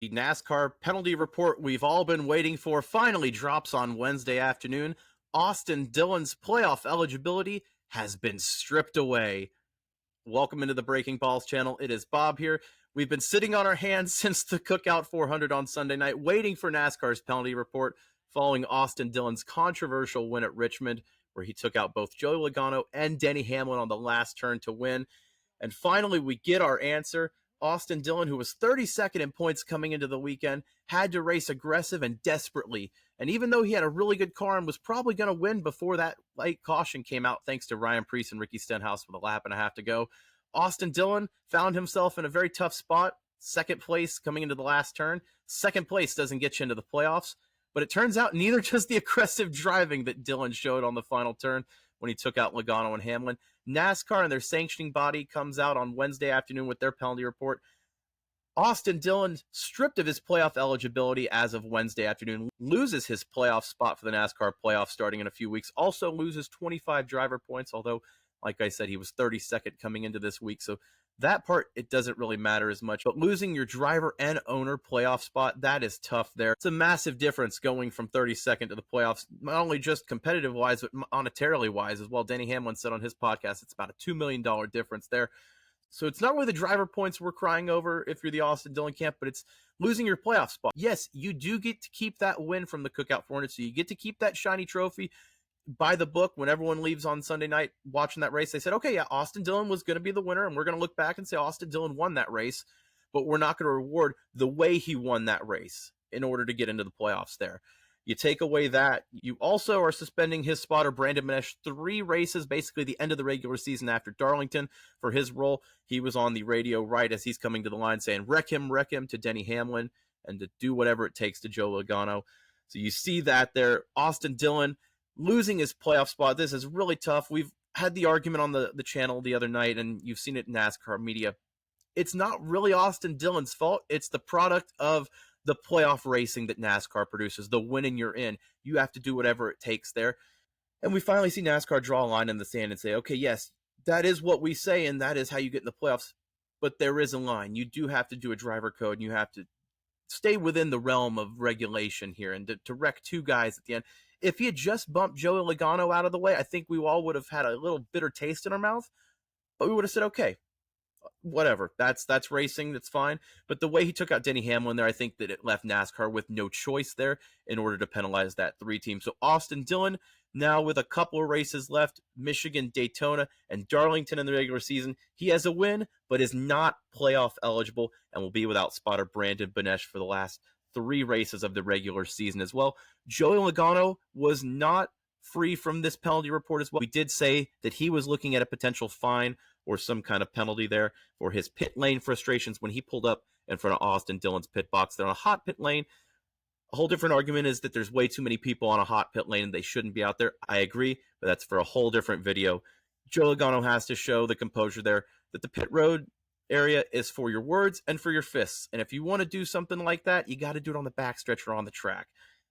The NASCAR penalty report we've all been waiting for finally drops on Wednesday afternoon. Austin Dillon's playoff eligibility has been stripped away. Welcome into the Breaking Balls channel. It is Bob here. We've been sitting on our hands since the Cookout 400 on Sunday night, waiting for NASCAR's penalty report following Austin Dillon's controversial win at Richmond, where he took out both Joey Logano and Denny Hamlin on the last turn to win. And finally, we get our answer. Austin Dillon, who was 32nd in points coming into the weekend, had to race aggressive and desperately. And even though he had a really good car and was probably going to win before that late caution came out, thanks to Ryan Preece and Ricky Stenhouse with a lap and a half to go, Austin Dillon found himself in a very tough spot. Second place coming into the last turn. Second place doesn't get you into the playoffs. But it turns out neither does the aggressive driving that Dillon showed on the final turn when he took out Logano and Hamlin. NASCAR and their sanctioning body comes out on Wednesday afternoon with their penalty report. Austin Dillon, stripped of his playoff eligibility as of Wednesday afternoon, loses his playoff spot for the NASCAR playoffs starting in a few weeks. Also loses 25 driver points, although, like I said, he was 32nd coming into this week. So that part, it doesn't really matter as much. But losing your driver and owner playoff spot, that is tough there. It's a massive difference going from 32nd to the playoffs, not only just competitive-wise, but monetarily-wise as well. Denny Hamlin said on his podcast it's about a $2 million difference there. So it's not really the driver points we're crying over if you're the Austin Dillon camp, but it's losing your playoff spot. Yes, you do get to keep that win from the Cookout 400, so you get to keep that shiny trophy. By the book, when everyone leaves on Sunday night watching that race, they said, okay, yeah, Austin Dillon was going to be the winner, and we're going to look back and say Austin Dillon won that race, but we're not going to reward the way he won that race in order to get into the playoffs there. You take away that. You also are suspending his spotter, Brandon Benesh, 3 races, basically the end of the regular season after Darlington for his role. He was on the radio right as he's coming to the line saying, wreck him to Denny Hamlin, and to do whatever it takes to Joe Logano. So you see that there. Austin Dillon losing his playoff spot. This is really tough. We've had the argument on the channel the other night, and you've seen it in NASCAR media. It's not really Austin Dillon's fault. It's the product of the playoff racing that NASCAR produces, the winning you're in. You have to do whatever it takes there. And we finally see NASCAR draw a line in the sand and say, okay, yes, that is what we say, and that is how you get in the playoffs. But there is a line. You do have to do a driver code, and you have to stay within the realm of regulation here. And to wreck 2 guys at the end, if he had just bumped Joey Logano out of the way, I think we all would have had a little bitter taste in our mouth. But we would have said, okay, whatever. That's racing. That's fine. But the way he took out Denny Hamlin there, I think that it left NASCAR with no choice there in order to penalize that 3 team. So Austin Dillon, now with a couple of races left, Michigan, Daytona, and Darlington in the regular season, he has a win, but is not playoff eligible and will be without spotter Brandon Benesh for the last 3 races of the regular season as well. Joey Logano was not free from this penalty report as well. We did say that he was looking at a potential fine or some kind of penalty there for his pit lane frustrations when he pulled up in front of Austin Dillon's pit box. They're on a hot pit lane. A whole different argument is that there's way too many people on a hot pit lane and they shouldn't be out there. I agree, but that's for a whole different video. Joey Logano has to show the composure there, that the pit road area is for your words and for your fists. And if you want to do something like that, you got to do it on the backstretch or on the track.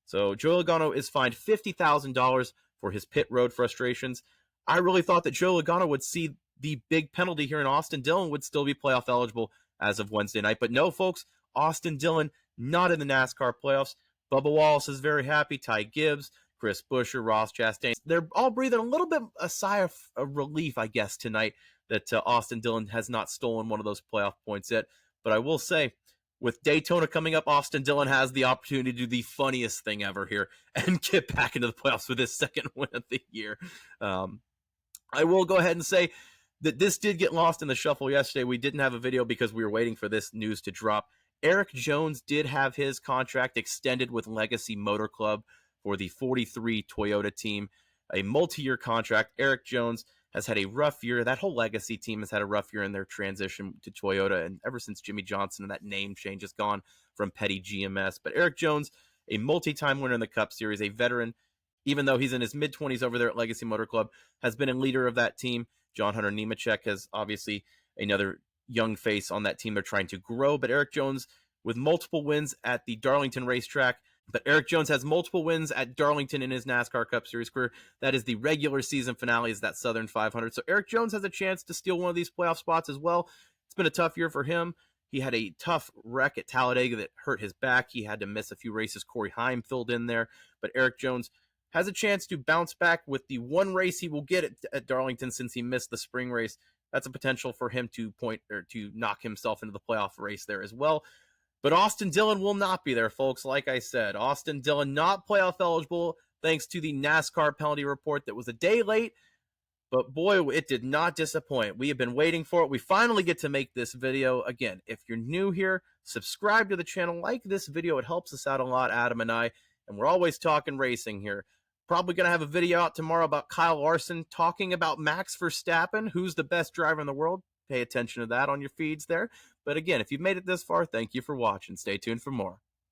So Joey Logano is fined $50,000 for his pit road frustrations. I really thought that Joey Logano would see the big penalty here in Austin Dillon would still be playoff eligible as of Wednesday night. But no, folks, Austin Dillon not in the NASCAR playoffs. Bubba Wallace is very happy. Ty Gibbs, Chris Buescher, Ross Chastain. They're all breathing a little bit a sigh of relief, I guess, tonight that Austin Dillon has not stolen one of those playoff points yet. But I will say, with Daytona coming up, Austin Dillon has the opportunity to do the funniest thing ever here and get back into the playoffs with his 2nd win of the year. I will go ahead and say that this did get lost in the shuffle yesterday. We didn't have a video because we were waiting for this news to drop. Erik Jones did have his contract extended with Legacy Motor Club for the 43 Toyota team, a multi-year contract. Erik Jones has had a rough year. That whole Legacy team has had a rough year in their transition to Toyota, and ever since Jimmy Johnson and that name change has gone from petty GMS. But Erik Jones, a multi-time winner in the Cup Series, a veteran, even though he's in his mid-20s over there at Legacy Motor Club, has been a leader of that team. John Hunter Nemechek has obviously another young face on that team they're trying to grow. But Erik Jones with multiple wins at the Darlington racetrack. But Erik Jones has multiple wins at Darlington in his NASCAR Cup Series career. That is the regular season finale, is that Southern 500. So Erik Jones has a chance to steal one of these playoff spots as well. It's been a tough year for him. He had a tough wreck at Talladega that hurt his back. He had to miss a few races. Corey Heim filled in there, but Erik Jones has a chance to bounce back with the one race he will get at Darlington since he missed the spring race. That's a potential for him to knock himself into the playoff race there as well. But Austin Dillon will not be there, folks. Like I said, Austin Dillon not playoff eligible thanks to the NASCAR penalty report that was a day late. But boy, it did not disappoint. We have been waiting for it. We finally get to make this video. Again, if you're new here, subscribe to the channel, like this video. It helps us out a lot, Adam and I. And we're always talking racing here. Probably going to have a video out tomorrow about Kyle Larson talking about Max Verstappen, who's the best driver in the world. Pay attention to that on your feeds there. But again, if you've made it this far, thank you for watching. Stay tuned for more.